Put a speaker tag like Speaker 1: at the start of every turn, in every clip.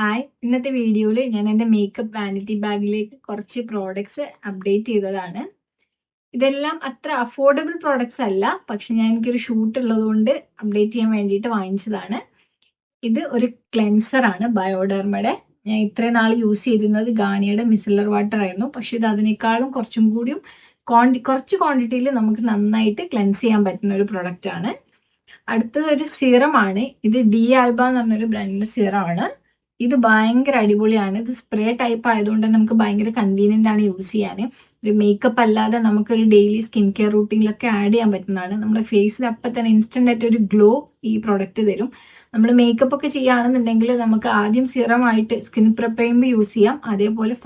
Speaker 1: Hi, ഇന്നത്തെ വീഡിയോയിൽ ഞാൻ എൻ്റെ മേക്കപ്പ് വാനിറ്റി ബാഗിലേക്ക് കുറച്ച് പ്രോഡക്ട്സ് അപ്ഡേറ്റ് ചെയ്തതാണ്. ഇതെല്ലാം അത്ര അഫോർഡബിൾ പ്രോഡക്ട്സ് അല്ല, പക്ഷെ ഞാൻ എനിക്കൊരു ഷൂട്ട് ഉള്ളതുകൊണ്ട് അപ്ഡേറ്റ് ചെയ്യാൻ വേണ്ടിയിട്ട് വാങ്ങിച്ചതാണ്. ഇത് ഒരു ക്ലെൻസർ ആണ്, ബയോഡെർമയുടെ. ഞാൻ ഇത്രയും നാൾ യൂസ് ചെയ്തിരുന്നത് ഗാർണിയറുടെ മിസലർ വാട്ടർ ആയിരുന്നു. പക്ഷെ ഇത് അതിനേക്കാളും കുറച്ചും കൂടിയും കുറച്ച് ക്വാണ്ടിറ്റിയിൽ നമുക്ക് നന്നായിട്ട് ക്ലെൻസ് ചെയ്യാൻ പറ്റുന്ന ഒരു പ്രൊഡക്റ്റ് ആണ്. അടുത്തത് ഒരു സിറം ആണ്. ഇത് ഡി ആൽബ എന്ന് പറഞ്ഞൊരു ബ്രാൻഡിന്റെ സിറം ആണ്. ഇത് ഭയങ്കര അടിപൊളിയാണ്. ഇത് സ്പ്രേ ടൈപ്പ് ആയതുകൊണ്ട് നമുക്ക് ഭയങ്കര കൺവീനിയന്റ് ആണ് യൂസ് ചെയ്യാൻ. ഒരു മേക്കപ്പ് അല്ലാതെ നമുക്കൊരു ഡെയിലി സ്കിൻ കെയർ റൂട്ടീനിലൊക്കെ ആഡ് ചെയ്യാൻ പറ്റുന്നതാണ്. നമ്മുടെ ഫേസിൽ അപ്പം തന്നെ ഇൻസ്റ്റന്റ് ആയിട്ട് ഒരു ഗ്ലോ ഈ പ്രൊഡക്റ്റ് തരും. നമ്മൾ മേക്കപ്പ് ഒക്കെ ചെയ്യുകയാണെന്നുണ്ടെങ്കിൽ നമുക്ക് ആദ്യം സിറമായിട്ട് സ്കിൻ പ്രെപ്പ് ചെയ്യുമ്പോൾ യൂസ് ചെയ്യാം. അതേപോലെ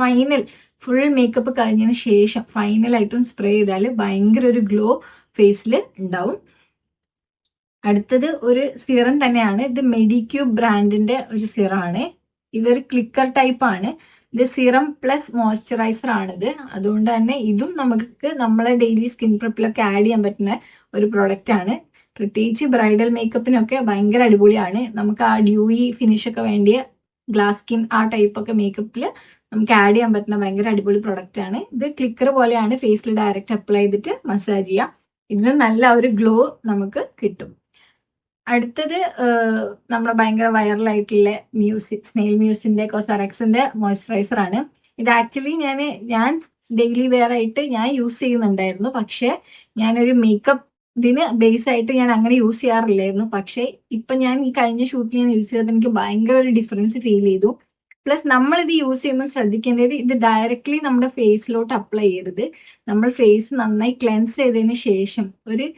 Speaker 1: ഫുൾ മേക്കപ്പ് കഴിഞ്ഞതിന് ശേഷം ഫൈനലായിട്ടും സ്പ്രേ ചെയ്താൽ ഭയങ്കര ഒരു ഗ്ലോ ഫേസിൽ ഉണ്ടാവും. അടുത്തത് ഒരു സിറം തന്നെയാണ്. ഇത് മെഡിക്യൂബ് ബ്രാൻഡിന്റെ ഒരു സിറം ആണ്. ഇതൊരു ക്ലിക്കർ ടൈപ്പ് ആണ്. ഇത് സിറം പ്ലസ് മോയ്സ്ചറൈസർ ആണിത്. അതുകൊണ്ട് തന്നെ ഇതും നമുക്ക് നമ്മളെ ഡെയിലി സ്കിൻ പ്രെപ്പിലൊക്കെ ആഡ് ചെയ്യാൻ പറ്റുന്ന ഒരു പ്രൊഡക്റ്റ് ആണ്. പ്രത്യേകിച്ച് ബ്രൈഡൽ മേക്കപ്പിനൊക്കെ ഭയങ്കര അടിപൊളിയാണ്. നമുക്ക് ആ ഡ്യൂയി ഫിനിഷ് ഒക്കെ വേണ്ടിയ ഗ്ലാസ് സ്കിൻ ആ ടൈപ്പ് ഒക്കെ മേക്കപ്പിൽ നമുക്ക് ആഡ് ചെയ്യാൻ പറ്റുന്ന ഭയങ്കര അടിപൊളി പ്രൊഡക്റ്റ് ആണ്. ഇത് ക്ലിക്കർ പോലെയാണ്, ഫേസിൽ ഡയറക്റ്റ് അപ്ലൈ ചെയ്തിട്ട് മസാജ് ചെയ്യാം. ഇതിന് നല്ല ഒരു ഗ്ലോ നമുക്ക് കിട്ടും. അടുത്തത് നമ്മുടെ ഭയങ്കര വൈറലായിട്ടുള്ള സ്നെയിൽ മ്യൂസിന്റെ കോസറക്സിന്റെ മോയ്സ്ചറൈസർ ആണ്. ഇത് ആക്ച്വലി ഞാൻ ഡെയിലി വെയർ ആയിട്ട് ഞാൻ യൂസ് ചെയ്യുന്നുണ്ടായിരുന്നു. പക്ഷെ ഞാനൊരു മേക്കപ്പ് ഇതിന് ബേസ് ആയിട്ട് ഞാൻ അങ്ങനെ യൂസ് ചെയ്യാറില്ലായിരുന്നു. പക്ഷെ ഇപ്പൊ ഞാൻ ഈ കഴിഞ്ഞ ഷൂട്ടിൽ ഞാൻ യൂസ് ചെയ്തപ്പോൾ എനിക്ക് ഭയങ്കര ഒരു ഡിഫറൻസ് ഫീൽ ചെയ്തു. പ്ലസ് നമ്മൾ ഇത് യൂസ് ചെയ്യുമ്പോൾ ശ്രദ്ധിക്കേണ്ടത്, ഇത് ഡയറക്ട്ലി നമ്മുടെ ഫേസിലോട്ട് അപ്ലൈ ചെയ്യരുത്. നമ്മൾ ഫേസ് നന്നായി ക്ലെൻസ് ചെയ്തതിന് ശേഷം ഒരു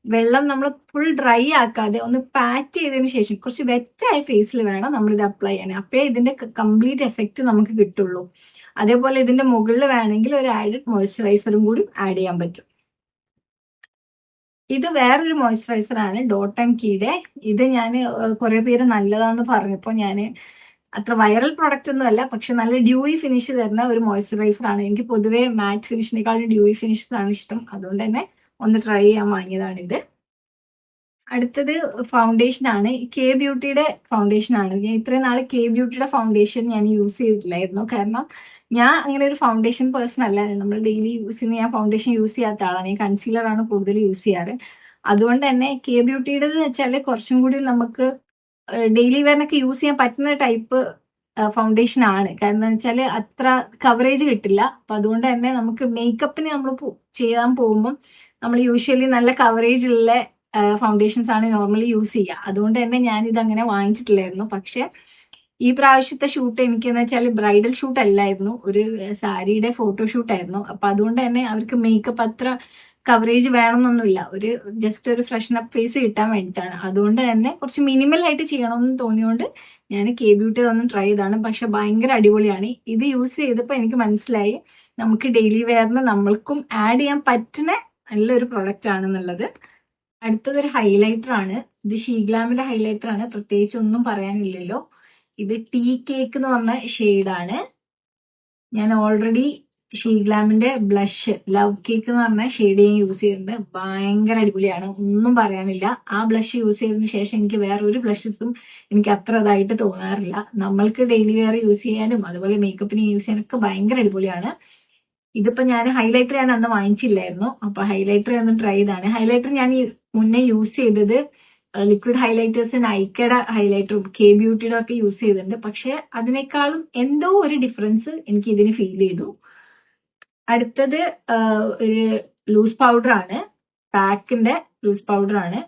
Speaker 1: വെള്ളം നമ്മൾ ഫുൾ ഡ്രൈ ആക്കാതെ ഒന്ന് പാറ്റ് ചെയ്തതിന് ശേഷം കുറച്ച് വെറ്റായ ഫേസിൽ വേണം നമ്മൾ ഇത് അപ്ലൈ ചെയ്യാൻ. അപ്പോഴേ ഇതിന്റെ കംപ്ലീറ്റ് എഫക്റ്റ് നമുക്ക് കിട്ടുള്ളൂ. അതേപോലെ ഇതിന്റെ മുകളിൽ വേണമെങ്കിൽ ഒരു ആഡഡ് മോയ്സ്ചറൈസറും കൂടി ആഡ് ചെയ്യാൻ പറ്റും. ഇത് വേറൊരു മോയ്സ്ചറൈസർ ആണ്, ഡോട്ട് ആൻഡ് കീയുടെ. ഇത് ഞാൻ കുറെ പേര് നല്ലതാണെന്ന് പറഞ്ഞപ്പോൾ ഞാൻ അത്ര വൈറൽ പ്രൊഡക്റ്റ് ഒന്നും അല്ല, പക്ഷെ നല്ല ഡ്യൂയി ഫിനിഷ് തരുന്ന ഒരു മോയ്സ്ചറൈസർ ആണ്. എനിക്ക് പൊതുവേ മാറ്റ് ഫിനിഷിനേക്കാളും ഡ്യൂയി ഫിനിഷ് ആണ് ഇഷ്ടം. അതുകൊണ്ട് തന്നെ ഒന്ന് ട്രൈ ചെയ്യാൻ വാങ്ങിയതാണ് ഇത്. അടുത്തത് ഫൗണ്ടേഷൻ ആണ്. കെ ബ്യൂട്ടിയുടെ ഫൗണ്ടേഷൻ ആണ്. ഞാൻ ഇത്രയും നാൾ കെ ബ്യൂട്ടിയുടെ ഫൗണ്ടേഷൻ ഞാൻ യൂസ് ചെയ്തിട്ടില്ലായിരുന്നു. കാരണം ഞാൻ അങ്ങനെ ഒരു ഫൗണ്ടേഷൻ പേഴ്സൺ അല്ല. നമ്മൾ ഡെയിലി യൂസ് ചെയ്യുന്ന ഞാൻ ഫൗണ്ടേഷൻ യൂസ് ചെയ്യാത്ത ആളാണ്. ഞാൻ കൺസീലർ ആണ് കൂടുതൽ യൂസ് ചെയ്യാറ്. അതുകൊണ്ട് തന്നെ കെ ബ്യൂട്ടിയുടെ വെച്ചാൽ കുറച്ചും കൂടി നമുക്ക് ഡെയിലി വെയറിനൊക്കെ യൂസ് ചെയ്യാൻ പറ്റുന്ന ടൈപ്പ് ഫൗണ്ടേഷൻ ആണ്. കാരണം എന്താ വെച്ചാൽ അത്ര കവറേജ് കിട്ടില്ല. അപ്പൊ അതുകൊണ്ട് തന്നെ നമുക്ക് മേക്കപ്പിന് നമ്മൾ ചെയ്യാൻ പോകുമ്പോൾ നമ്മൾ യൂഷ്വലി നല്ല കവറേജ് ഉള്ള ഫൗണ്ടേഷൻസ് ആണ് നോർമലി യൂസ് ചെയ്യുക. അതുകൊണ്ട് തന്നെ ഞാൻ ഇതങ്ങനെ വാങ്ങിച്ചിട്ടില്ലായിരുന്നു. പക്ഷെ ഈ പ്രാവശ്യത്തെ ഷൂട്ട് എനിക്കെന്ന് വെച്ചാൽ ബ്രൈഡൽ ഷൂട്ട് അല്ലായിരുന്നു, ഒരു സാരിയുടെ ഫോട്ടോഷൂട്ട് ആയിരുന്നു. അപ്പൊ അതുകൊണ്ട് തന്നെ അവർക്ക് മേക്കപ്പ് അത്ര കവറേജ് വേണമെന്നൊന്നുമില്ല, ഒരു ജസ്റ്റ് ഒരു ഫ്രഷ്നപ്പ് ഫേസ് കിട്ടാൻ വേണ്ടിയിട്ടാണ്. അതുകൊണ്ട് തന്നെ കുറച്ച് മിനിമൽ ആയിട്ട് ചെയ്യണമെന്ന് തോന്നിയോണ്ട് ഞാൻ കെ ബ്യൂട്ടി ഒന്നും ട്രൈ ചെയ്താണ്. പക്ഷെ ഭയങ്കര അടിപൊളിയാണ്. ഇത് യൂസ് ചെയ്തപ്പോൾ എനിക്ക് മനസ്സിലായി നമുക്ക് ഡെയിലി വെയറിന് നമ്മൾക്കും ആഡ് ചെയ്യാൻ പറ്റുന്ന നല്ലൊരു പ്രൊഡക്റ്റ് ആണെന്നുള്ളത്. അടുത്തതൊരു ഹൈലൈറ്റർ ആണ്. ഇത് ഷീഗ്ലാമിന്റെ ഹൈലൈറ്റർ ആണ്. പ്രത്യേകിച്ച് ഒന്നും പറയാനില്ലല്ലോ. ഇത് ടീ കേക്ക് എന്ന് പറഞ്ഞ ഷെയ്ഡാണ്. ഞാൻ ഓൾറെഡി ഷീഗ്ലാമിന്റെ ബ്ലഷ് ലവ് കേക്ക് എന്ന് പറഞ്ഞ ഷെയ്ഡ് ഞാൻ യൂസ് ചെയ്തിട്ടുണ്ട്. ഭയങ്കര അടിപൊളിയാണ്, ഒന്നും പറയാനില്ല. ആ ബ്ലഷ് യൂസ് ചെയ്തതിന് ശേഷം എനിക്ക് വേറെ ഒരു ബ്ലഷസും എനിക്ക് അത്ര ഇതായിട്ട് തോന്നാറില്ല. നമ്മൾക്ക് ഡെയിലി വെയർ യൂസ് ചെയ്യാനും അതുപോലെ മേക്കപ്പിന് യൂസ് ചെയ്യാനൊക്കെ ഭയങ്കര അടിപൊളിയാണ്. ഇതിപ്പോ ഞാൻ ഹൈലൈറ്റർ ഞാൻ അന്ന് വാങ്ങിച്ചില്ലായിരുന്നു. അപ്പൊ ഹൈലൈറ്റർ ഒന്ന് ട്രൈ ചെയ്താണ്. ഹൈലൈറ്റർ ഞാൻ മുന്നേ യൂസ് ചെയ്തത് ലിക്വിഡ് ഹൈലൈറ്റേഴ്സ്, നൈക്കയുടെ ഹൈലൈറ്ററും കെ ബ്യൂട്ടിയുടെ ഒക്കെ യൂസ് ചെയ്തിട്ടുണ്ട്. പക്ഷെ അതിനേക്കാളും എന്തോ ഒരു ഡിഫറൻസ് എനിക്ക് ഇതിന് ഫീൽ ചെയ്തു. അടുത്തത് ഒരു ലൂസ് പൗഡർ ആണ്, പാക്കിന്റെ ലൂസ് പൗഡർ ആണ്.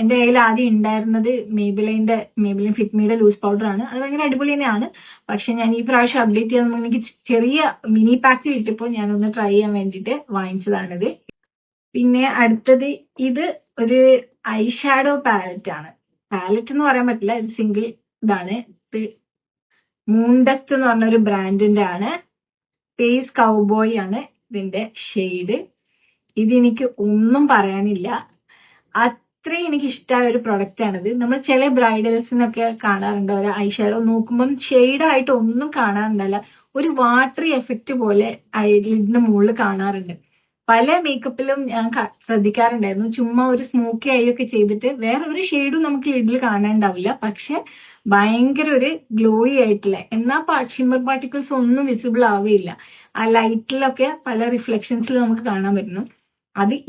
Speaker 1: എന്റെ കയ്യിൽ ആദ്യം ഉണ്ടായിരുന്നത് മേബിലിൻ ഫിറ്റ്മിയുടെ ലൂസ് പൗഡർ ആണ്. അത് ഭയങ്കര അടിപൊളി തന്നെയാണ്. പക്ഷെ ഞാൻ ഈ പ്രാവശ്യം അപ്ഡേറ്റ് ചെയ്യാൻ എനിക്ക് ചെറിയ മിനി പാക്ക് കിട്ടിയപ്പോൾ ഞാനൊന്ന് ട്രൈ ചെയ്യാൻ വേണ്ടിയിട്ട് വാങ്ങിച്ചതാണിത്. പിന്നെ അടുത്തത് ഇത് ഒരു ഐ ഷാഡോ പാലറ്റ് ആണ്. പാലറ്റ് എന്ന് പറയാൻ പറ്റില്ല, ഒരു സിംഗിൾ ഇതാണ്. ഇത് മൂൺ ഡസ്റ്റ് എന്ന് പറഞ്ഞ ഒരു ബ്രാൻഡിന്റെ ആണ്. സ്പേസ് കൗബോയ് ആണ് ഇതിന്റെ ഷെയ്ഡ്. ഇതെനിക്ക് ഒന്നും പറയാനില്ല, അത്രയും എനിക്ക് ഇഷ്ടമായ ഒരു പ്രൊഡക്റ്റ് ആണിത്. നമ്മൾ ചില ബ്രൈഡൽസിനൊക്കെ കാണാറുണ്ട്, ഒരു ഐ ഷാഡോ നോക്കുമ്പം ഷെയ്ഡായിട്ട് ഒന്നും കാണാറുണ്ടല്ല, ഒരു വാട്ടറി എഫക്റ്റ് പോലെ ഐലിഡിന് മുകളിൽ കാണാറുണ്ട്. പല മേക്കപ്പിലും ഞാൻ ശ്രദ്ധിക്കാറുണ്ടായിരുന്നു, ചുമ്മാ ഒരു സ്മോക്കി ഐ ഒക്കെ ചെയ്തിട്ട് വേറെ ഒരു ഷെയ്ഡും നമുക്ക് ലിഡിൽ കാണാനുണ്ടാവില്ല, പക്ഷെ ഭയങ്കര ഒരു ഗ്ലോയി ആയിട്ടില്ല, എന്നാ ഷിമ്മർ പാർട്ടിക്കിൾസ് ഒന്നും വിസിബിൾ ആവുകയില്ല. ആ ലൈറ്റിലൊക്കെ പല റിഫ്ലക്ഷൻസിൽ നമുക്ക് കാണാൻ പറ്റുന്നു.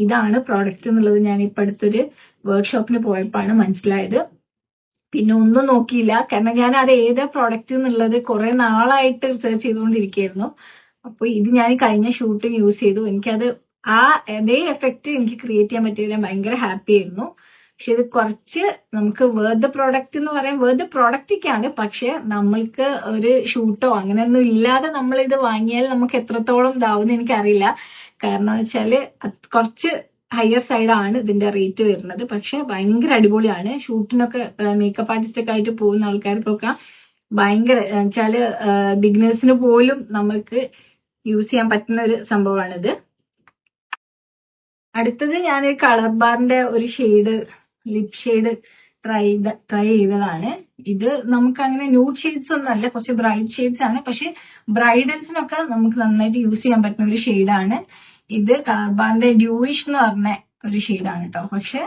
Speaker 1: ഇതാണ് പ്രോഡക്റ്റ് എന്നുള്ളത് ഞാൻ ഇപ്പൊ അടുത്തൊരു വർക്ക്ഷോപ്പിന് പോയപ്പോഴാണ് മനസ്സിലായത്. പിന്നെ ഒന്നും നോക്കിയില്ല, കാരണം ഞാൻ അത് ഏതാ പ്രോഡക്റ്റ് എന്നുള്ളത് കുറെ നാളായിട്ട് റിസർച്ച് ചെയ്തുകൊണ്ടിരിക്കുകയായിരുന്നു. അപ്പൊ ഇത് ഞാൻ കഴിഞ്ഞ ഷൂട്ടിന് യൂസ് ചെയ്തു. എനിക്കത് അതേ എഫക്റ്റ് എനിക്ക് ക്രിയേറ്റ് ചെയ്യാൻ പറ്റിയത് ഭയങ്കര ഹാപ്പി ആയിരുന്നു. പക്ഷെ ഇത് കുറച്ച് നമുക്ക് വേർഡ് പ്രോഡക്റ്റ് എന്ന് പറയാൻ വേർഡ് പ്രോഡക്റ്റൊക്കെയാണ്, പക്ഷെ നമ്മൾക്ക് ഒരു ഷൂട്ടോ അങ്ങനെയൊന്നും ഇല്ലാതെ നമ്മൾ ഇത് വാങ്ങിയാൽ നമുക്ക് എത്രത്തോളം ഇതാവുമെന്ന് എനിക്കറിയില്ല. കാരണം വെച്ചാല് കുറച്ച് ഹയർ സൈഡാണ് ഇതിന്റെ റേറ്റ് വരുന്നത്. പക്ഷെ ഭയങ്കര അടിപൊളിയാണ്. ഷൂട്ടിനൊക്കെ മേക്കപ്പ് ആർട്ടിസ്റ്റ് ഒക്കെ ആയിട്ട് പോകുന്ന ആൾക്കാർക്കൊക്കെ ഭയങ്കര വെച്ചാല് ബിഗിനേഴ്സിന് പോലും നമ്മൾക്ക് യൂസ് ചെയ്യാൻ പറ്റുന്ന ഒരു സംഭവമാണിത്. അടുത്തത് ഞാൻ കളർ ബാറിന്റെ ഒരു ലിപ് ഷെയ്ഡ് ട്രൈ ചെയ്തതാണ്. ഇത് നമുക്ക് അങ്ങനെ ന്യൂഡ് ഷെയ്ഡ്സ് ഒന്നും അല്ല, കുറച്ച് ബ്രൈറ്റ് ഷെയ്ഡ്സ് ആണ്. പക്ഷെ ബ്രൈഡൽസിനൊക്കെ നമുക്ക് നന്നായിട്ട് യൂസ് ചെയ്യാൻ പറ്റുന്ന ഒരു ഷെയ്ഡാണ് ഇത്. കളർ ബാറിന്റെ ഡ്യൂയിഷ് എന്ന് പറഞ്ഞ ഒരു ഷെയ്ഡാണ് കേട്ടോ. പക്ഷെ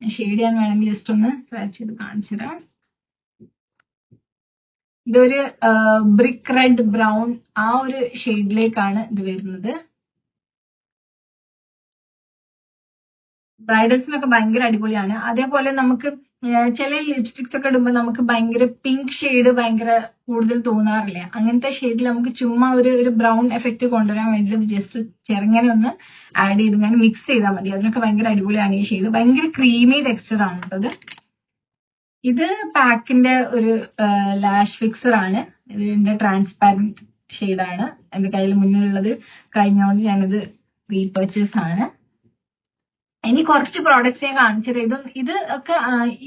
Speaker 1: ഷെയ്ഡ് ഞാൻ വേണമെങ്കിൽ ജസ്റ്റ് ഒന്ന് സ്ക്രാച്ച് ചെയ്ത് കാണിച്ചു തരാം. ഇതൊരു ബ്രിക്ക് റെഡ് ബ്രൗൺ ആ ഒരു ഷെയ്ഡിലേക്കാണ് ഇത് വരുന്നത്. ബ്രൈഡൽസിനൊക്കെ ഭയങ്കര അടിപൊളിയാണ്. അതേപോലെ നമുക്ക് ചില ലിപ്സ്റ്റിക്സ് ഒക്കെ ഇടുമ്പോൾ നമുക്ക് ഭയങ്കര പിങ്ക് ഷെയ്ഡ് ഭയങ്കര കൂടുതൽ തോന്നാറില്ല. അങ്ങനത്തെ ഷെയ്ഡിൽ നമുക്ക് ചുമ്മാ ഒരു ബ്രൗൺ എഫക്റ്റ് കൊണ്ടുവരാൻ വേണ്ടി ജസ്റ്റ് ചെറുങ്ങനെ ഒന്ന് ആഡ് ചെയ്ത് ഞാൻ മിക്സ് ചെയ്താൽ മതി. അതിനൊക്കെ ഭയങ്കര അടിപൊളിയാണ് ഈ ഷെയ്ഡ്. ഭയങ്കര ക്രീമി ടെക്സ്ചർ ആണ് കേട്ടോ. ഇത് പാക്കിന്റെ ഒരു ലാഷ് ഫിക്സർ ആണ്. ഇതിന്റെ ട്രാൻസ്പാരന്റ് ഷെയ്ഡാണ്. എന്റെ കയ്യിൽ മുന്നിലുള്ളത് കഴിഞ്ഞോണ്ട് ഞാനിത് റീപർച്ചേസ് ആണ്. ഇനി കുറച്ച് പ്രോഡക്ട്സ് ഞാൻ കാണിച്ചത്. ഇത് ഒക്കെ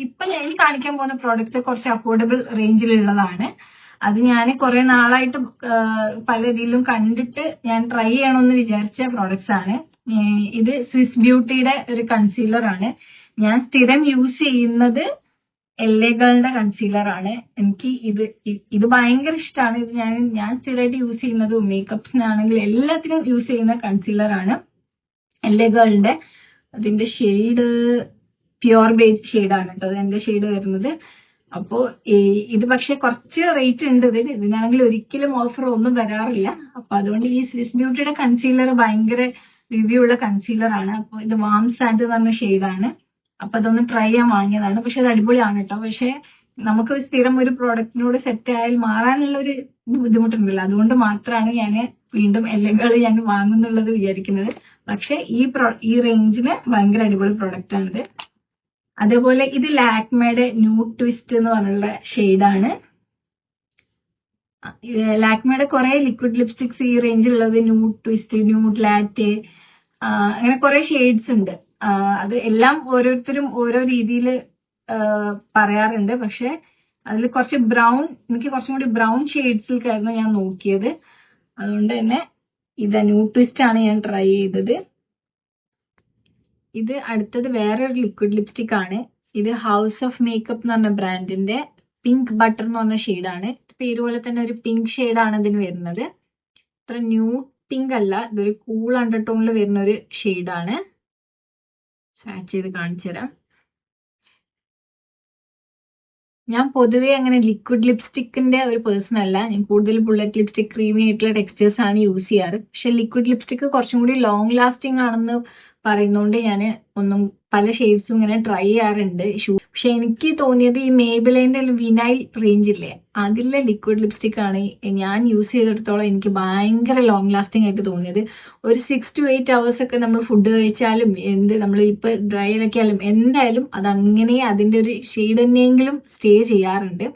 Speaker 1: ഇപ്പൊ ഞാൻ കാണിക്കാൻ പോകുന്ന പ്രോഡക്ട്സ് കുറച്ച് അഫോർഡബിൾ റേഞ്ചിലുള്ളതാണ്. അത് ഞാൻ കുറെ നാളായിട്ട് പല രീതിയിലും കണ്ടിട്ട് ഞാൻ ട്രൈ ചെയ്യണമെന്ന് വിചാരിച്ച പ്രോഡക്ട്സ് ആണ്. ഇത് സ്വിസ് ബ്യൂട്ടിയുടെ ഒരു കൺസീലർ ആണ്. ഞാൻ സ്ഥിരം യൂസ് ചെയ്യുന്നത് LA Girlന്റെ കൺസീലർ ആണ്. എനിക്ക് ഇത് ഭയങ്കര ഇഷ്ടമാണ്. ഇത് ഞാൻ സ്ഥിരമായിട്ട് യൂസ് ചെയ്യുന്നത് മേക്കപ്സിനാണെങ്കിൽ എല്ലാത്തിനും യൂസ് ചെയ്യുന്ന കൺസീലർ ആണ് LA Girlന്റെ. അതിന്റെ ഷെയ്ഡ് പ്യുർ ബേജ് ഷെയ്ഡാണ് കേട്ടോ എന്റെ ഷെയ്ഡ് വരുന്നത്. അപ്പോ ഇത് പക്ഷെ കുറച്ച് റേറ്റ് ഉണ്ട് ഇതിനാണെങ്കിൽ ഒരിക്കലും ഓഫർ ഒന്നും വരാറില്ല. അപ്പൊ അതുകൊണ്ട് ഈ സ്വിസ് ബ്യൂട്ടിയുടെ കൺസീലർ ഭയങ്കര റിവ്യൂ ഉള്ള കൺസീലർ ആണ്. അപ്പൊ ഇത് വാം സാൻഡ് എന്ന് പറഞ്ഞ ഷെയ്ഡാണ്. അപ്പൊ അതൊന്ന് ട്രൈ ചെയ്യാൻ വാങ്ങിയതാണ്. പക്ഷെ അത് അടിപൊളിയാണ് കേട്ടോ. പക്ഷെ നമുക്ക് സ്ഥിരം ഒരു പ്രോഡക്റ്റിനോട് സെറ്റ് ആയാൽ മാറാനുള്ള ഒരു ബുദ്ധിമുട്ടുണ്ടല്ലോ, അതുകൊണ്ട് മാത്രമാണ് ഞാൻ വീണ്ടും LA Girl ഞാൻ വാങ്ങുന്നുള്ളത് വിചാരിക്കുന്നത്. പക്ഷെ ഈ റേഞ്ചിന് ഭയങ്കര അടിപൊളി പ്രോഡക്റ്റ് ആണിത്. അതേപോലെ ഇത് ലാക്മേയുടെ ന്യൂഡ് ട്വിസ്റ്റ് എന്ന് പറഞ്ഞുള്ള ഷെയ്ഡാണ്. ലാക്മേയുടെ കുറെ ലിക്വിഡ് ലിപ്സ്റ്റിക്സ് ഈ റേഞ്ചിലുള്ളത് ന്യൂഡ് ട്വിസ്റ്റ്, ന്യൂഡ് ലാറ്റെ, അങ്ങനെ കുറെ ഷെയ്ഡ്സ് ഉണ്ട്. അത് എല്ലാം ഓരോരുത്തരും ഓരോ രീതിയിൽ പറയാറുണ്ട്. പക്ഷെ അതിൽ കുറച്ച് എനിക്ക് കുറച്ചും കൂടി ബ്രൗൺ ഷെയ്ഡ്സിലേക്കായിരുന്നു ഞാൻ നോക്കിയത്. അതുകൊണ്ട് തന്നെ ന്യൂഡ് ട്വിസ്റ്റ് ആണ് ഞാൻ ട്രൈ ചെയ്തത്. ഇത് അടുത്തത് വേറൊരു ലിക്വിഡ് ലിപ്സ്റ്റിക് ആണ്. ഇത് ഹൗസ് ഓഫ് മേക്കപ്പ് എന്ന് പറഞ്ഞ ബ്രാൻഡിന്റെ പിങ്ക് ബട്ടർ എന്ന് പറഞ്ഞ ഷെയ്ഡാണ്. പേര് പോലെ തന്നെ ഒരു പിങ്ക് ഷെയ്ഡാണ് ഇതിന് വരുന്നത്. അത്ര ന്യൂഡ് പിങ്ക് അല്ല, ഇതൊരു കൂൾ അണ്ടർടോണിൽ വരുന്ന ഒരു ഷെയ്ഡാണ്. സ്വാച്ച് ചെയ്ത് കാണിച്ചു തരാം. ഞാൻ പൊതുവേ അങ്ങനെ ലിക്വിഡ് ലിപ്സ്റ്റിക്കിന്റെ ഒരു പേഴ്സൺ അല്ല. ഞാൻ കൂടുതൽ ബുള്ളറ്റ് ലിപ്സ്റ്റിക്, ക്രീമി ആയിട്ടുള്ള ടെക്സ്റ്റേഴ്സ് ആണ് യൂസ് ചെയ്യാറ്. പക്ഷെ ലിക്വിഡ് ലിപ്സ്റ്റിക് കുറച്ചും കൂടി ലോങ് ലാസ്റ്റിംഗ് ആണെന്ന് പറയുന്നതുകൊണ്ട് ഞാൻ പല ഷെയ്ഡ്സും ഇങ്ങനെ ട്രൈ ചെയ്യാറുണ്ട്. പക്ഷെ എനിക്ക് തോന്നിയത് ഈ മേബിലൈൻ്റെ വിനൈൽ റേഞ്ചില്ലേ, അതിലെ ലിക്വിഡ് ലിപ്സ്റ്റിക് ആണ് ഞാൻ യൂസ് ചെയ്തെടുത്തോളം എനിക്ക് ഭയങ്കര ലോങ് ലാസ്റ്റിംഗ് ആയിട്ട് തോന്നിയത്. ഒരു 6 to 8 hours ഒക്കെ നമ്മൾ ഫുഡ് കഴിച്ചാലും നമ്മൾ ഇപ്പൊ ഡ്രൈയിലൊക്കെ ആയാലും എന്തായാലും അതങ്ങനെ അതിന്റെ ഒരു ഷെയ്ഡ് തന്നെയെങ്കിലും സ്റ്റേ ചെയ്യാറുണ്ട്.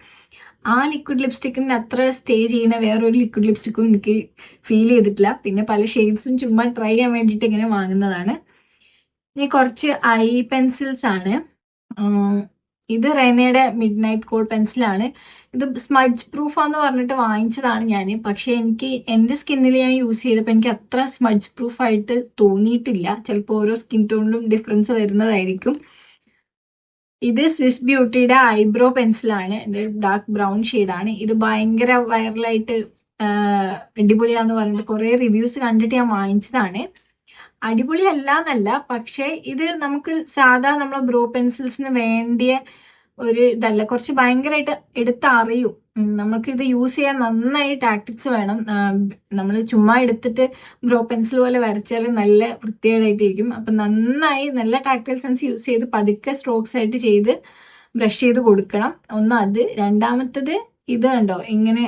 Speaker 1: ആ ലിക്വിഡ് ലിപ്സ്റ്റിക്കിന് അത്ര സ്റ്റേ ചെയ്യുന്ന വേറൊരു ലിക്വിഡ് ലിപ്സ്റ്റിക്കും എനിക്ക് ഫീൽ ചെയ്തിട്ടില്ല. പിന്നെ പല ഷെയ്ഡ്സും ചുമ്മാ ട്രൈ ചെയ്യാൻ വേണ്ടിയിട്ട് ഇങ്ങനെ വാങ്ങുന്നതാണ്. ഇനി കുറച്ച് ഐ പെൻസിൽസ് ആണ്. ഇത് റെനയുടെ മിഡ് നൈറ്റ് കോൾ പെൻസിലാണ്. ഇത് സ്മഡ്ജ് പ്രൂഫാന്ന് പറഞ്ഞിട്ട് വാങ്ങിച്ചതാണ് ഞാൻ. പക്ഷെ എനിക്ക് എന്റെ സ്കിന്നിൽ ഞാൻ യൂസ് ചെയ്തപ്പോൾ എനിക്ക് അത്ര സ്മഡ്ജ് പ്രൂഫ് ആയിട്ട് തോന്നിയിട്ടില്ല. ചിലപ്പോൾ ഓരോ സ്കിൻ ടോണിലും ഡിഫറൻസ് വരുന്നതായിരിക്കും. ഇത് സ്വിസ് ബ്യൂട്ടിയുടെ ഐബ്രോ പെൻസിലാണ്. ഡാർക്ക് ബ്രൗൺ ഷെയ്ഡാണ്. ഇത് ഭയങ്കര വൈറലായിട്ട് അടിപൊളിയാന്ന് പറഞ്ഞിട്ട് കുറെ റിവ്യൂസ് കണ്ടിട്ട് ഞാൻ വാങ്ങിച്ചതാണ്. അടിപൊളിയല്ല എന്നല്ല, പക്ഷെ ഇത് നമുക്ക് സാധാ നമ്മളെ ബ്രോ പെൻസിൽസിന് വേണ്ടിയ ഒരു ഇതല്ല. കുറച്ച് ഭയങ്കരമായിട്ട് എടുത്തറിയും. നമുക്ക് ഇത് യൂസ് ചെയ്യാൻ നന്നായി ടാക്ടിക്സ് വേണം. നമ്മൾ ചുമ്മാ എടുത്തിട്ട് ബ്രോ പെൻസിൽ പോലെ വരച്ചാൽ നല്ല വൃത്തികേടായിട്ടിരിക്കും. അപ്പൊ നന്നായി നല്ല ടാക്ടൈൽ സെൻസ് യൂസ് ചെയ്ത് പതുക്കെ സ്ട്രോക്സ് ആയിട്ട് ചെയ്ത് ബ്രഷ് ചെയ്ത് കൊടുക്കണം. ഒന്ന് അത്. രണ്ടാമത്തത് ഇത് കണ്ടോ, ഇങ്ങനെ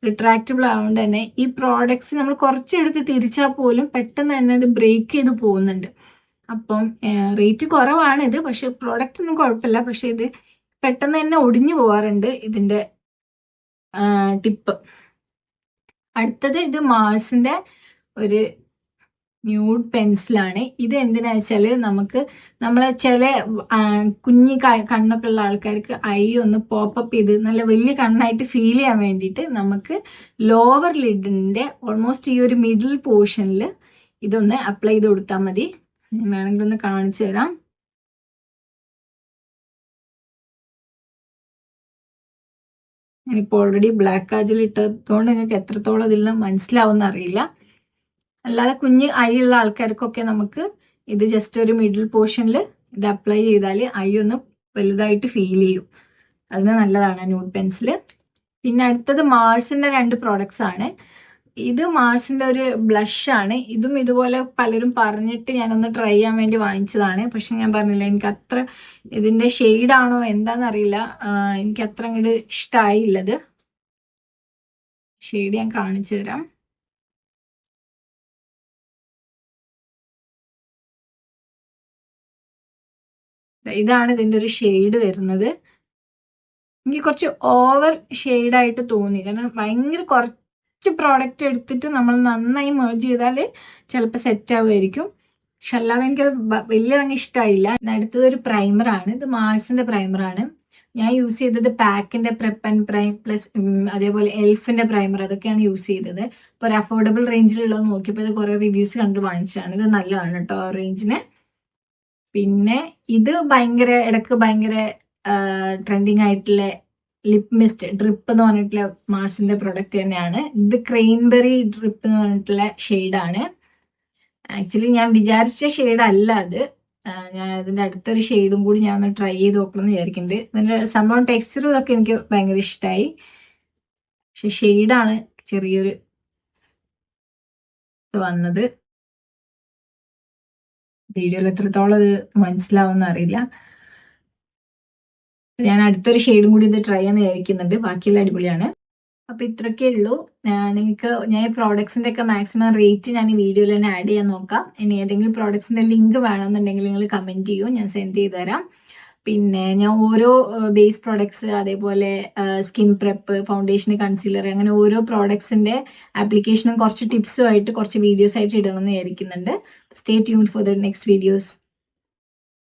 Speaker 1: റിട്രാക്റ്റബിൾ ആയതുകൊണ്ട് തന്നെ ഈ പ്രോഡക്ട്സ് നമ്മൾ കുറച്ചെടുത്ത് തിരിച്ചാൽ പോലും പെട്ടെന്ന് തന്നെ അത് ബ്രേക്ക് ചെയ്ത് പോകുന്നുണ്ട്. അപ്പം റേറ്റ് കുറവാണ് ഇത്, പക്ഷെ പ്രോഡക്റ്റ് ഒന്നും കുഴപ്പമില്ല. പക്ഷെ ഇത് പെട്ടെന്ന് തന്നെ ഒടിഞ്ഞു പോവാറുണ്ട് ഇതിന്റെ ടിപ്പ്. അടുത്തത് ഇത് മാർസിന്റെ ഒരു ന്യൂഡ് പെൻസിലാണ്. ഇത് എന്തിനാ വെച്ചാല് നമ്മളെ ചില കുഞ്ഞി കണ്ണൊക്കെ ഉള്ള ആൾക്കാർക്ക് ഐ ഒന്ന് പോപ്പപ്പ് ചെയ്ത് നല്ല വലിയ കണ്ണായിട്ട് ഫീൽ ചെയ്യാൻ വേണ്ടിയിട്ട് നമുക്ക് ലോവർ ലിഡിന്റെ ഓൾമോസ്റ്റ് ഈ ഒരു മിഡിൽ പോർഷനിൽ ഇതൊന്ന് അപ്ലൈ ചെയ്ത് കൊടുത്താൽ മതി. വേണമെങ്കിൽ ഒന്ന് കാണിച്ചു തരാം. ഞാനിപ്പോൾ ഓൾറെഡി ബ്ലാക്ക് കാജൽ ഇട്ടതുകൊണ്ട് നിങ്ങൾക്ക് എത്രത്തോളം ഇതിൽ മനസ്സിലാവുമെന്ന് അറിയില്ല. അല്ലാതെ കുഞ്ഞ് ഐ ഉള്ള ആൾക്കാർക്കൊക്കെ നമുക്ക് ഇത് ജസ്റ്റ് ഒരു മിഡിൽ പോർഷനിൽ ഇത് അപ്ലൈ ചെയ്താൽ ഐ ഒന്ന് വലുതായിട്ട് ഫീൽ ചെയ്യും. അതിന് നല്ലതാണ് ന്യൂഡ് പെൻസിൽ. പിന്നെ അടുത്തത് മാർസിന്റെ 2 പ്രോഡക്ട്സ് ആണ്. ഇത് മാർസിന്റെ ഒരു ബ്ലഷ് ആണ്. ഇതും ഇതുപോലെ പലരും പറഞ്ഞിട്ട് ഞാനൊന്ന് ട്രൈ ചെയ്യാൻ വേണ്ടി വാങ്ങിച്ചതാണ്. പക്ഷെ ഞാൻ പറഞ്ഞില്ല, എനിക്ക് അത്ര ഇതിന്റെ ഷെയ്ഡാണോ എന്താണെന്നറിയില്ല, എനിക്ക് അത്ര അങ്ങോട്ട് ഇഷ്ടമായില്ലത്. ഷെയ്ഡ് ഞാൻ കാണിച്ചു തരാം. ഇതാണ് ഇതിന്റെ ഒരു ഷെയ്ഡ് വരുന്നത്. എനിക്ക് കുറച്ച് ഓവർ ഷെയ്ഡായിട്ട് തോന്നി. കാരണം ഭയങ്കര കുറച്ച് പ്രോഡക്റ്റ് എടുത്തിട്ട് നമ്മൾ നന്നായി മേർജ് ചെയ്താൽ ചിലപ്പോൾ സെറ്റ് ആവുമായിരിക്കും. പക്ഷെ അല്ലാതെ എനിക്കത് വലിയ അങ്ങ് ഇഷ്ടമായില്ല. അടുത്തത് ഒരു പ്രൈമറാണ്. ഇത് മാർസിന്റെ പ്രൈമറാണ്. ഞാൻ യൂസ് ചെയ്തത് പാക്കിന്റെ പ്രെപ്പ് ആൻഡ് പ്രൈം പ്ലസ് അതേപോലെ എൽഫിന്റെ പ്രൈമർ, അതൊക്കെയാണ് യൂസ് ചെയ്തത്. ഇപ്പോൾ ഒരു അഫോർഡബിൾ റേഞ്ചിലുള്ളത് നോക്കിയപ്പോൾ ഇത് കുറെ റിവ്യൂസ് കണ്ട് വാങ്ങിച്ചതാണ്. ഇത് നല്ലതാണ് കേട്ടോ ആ റേഞ്ചിന്. പിന്നെ ഇത് ഇടക്ക് ഭയങ്കര ട്രെൻഡിങ് ആയിട്ടുള്ള ലിപ് മിസ്റ്റ് ഡ്രിപ്പ് എന്ന് പറഞ്ഞിട്ടുള്ള മാർസിന്റെ പ്രൊഡക്റ്റ് തന്നെയാണ്. ഇത് ക്രെയിൻബെറി ഡ്രിപ്പ് എന്ന് പറഞ്ഞിട്ടുള്ള ഷെയ്ഡാണ്. ആക്ച്വലി ഞാൻ വിചാരിച്ച ഷെയ്ഡ് അല്ല അത്. ഞാൻ അതിന്റെ അടുത്തൊരു ഷെയ്ഡും കൂടി ഞാൻ ഒന്ന് ട്രൈ ചെയ്ത് നോക്കണം എന്ന് വിചാരിക്കുന്നുണ്ട്. ഇതിന്റെ സംഭവം ടെക്സ്ചറും ഇതൊക്കെ എനിക്ക് ഭയങ്കര ഇഷ്ടമായി. പക്ഷെ ഷെയ്ഡാണ് ചെറിയൊരു വന്നത്. വീഡിയോയിൽ എത്രത്തോളം അത് മനസ്സിലാവുമെന്ന് അറിയില്ല. ഞാൻ അടുത്തൊരു ഷെയ്ഡും കൂടി ഇത് ട്രൈ ചെയ്യാന്ന് വിചാരിക്കുന്നുണ്ട്. ബാക്കിയെല്ലാം അടിപൊളിയാണ്. അപ്പൊ ഇത്രയൊക്കെ ഉള്ളൂ. നിങ്ങൾക്ക് ഞാൻ ഈ പ്രോഡക്ട്സിന്റെ ഒക്കെ മാക്സിമം റേറ്റ് ഞാൻ ഈ വീഡിയോയിൽ തന്നെ ആഡ് ചെയ്യാൻ നോക്കാം. ഇനി ഏതെങ്കിലും പ്രോഡക്ട്സിന്റെ ലിങ്ക് വേണമെന്നുണ്ടെങ്കിൽ നിങ്ങൾ കമന്റ് ചെയ്യൂ, ഞാൻ സെൻഡ് ചെയ്ത് തരാം. പിന്നെ ഞാൻ ഓരോ ബേസ് പ്രോഡക്ട്സ്, അതേപോലെ സ്കിൻ പ്രെപ്പ്, ഫൗണ്ടേഷൻ, കൺസീലർ, അങ്ങനെ ഓരോ പ്രോഡക്ട്സിന്റെ ആപ്ലിക്കേഷനും കുറച്ച് ടിപ്സും ആയിട്ട് കുറച്ച് വീഡിയോസ് ആയിട്ട് ഇടണമെന്ന് വിചാരിക്കുന്നുണ്ട്. Stay tuned for the next videos.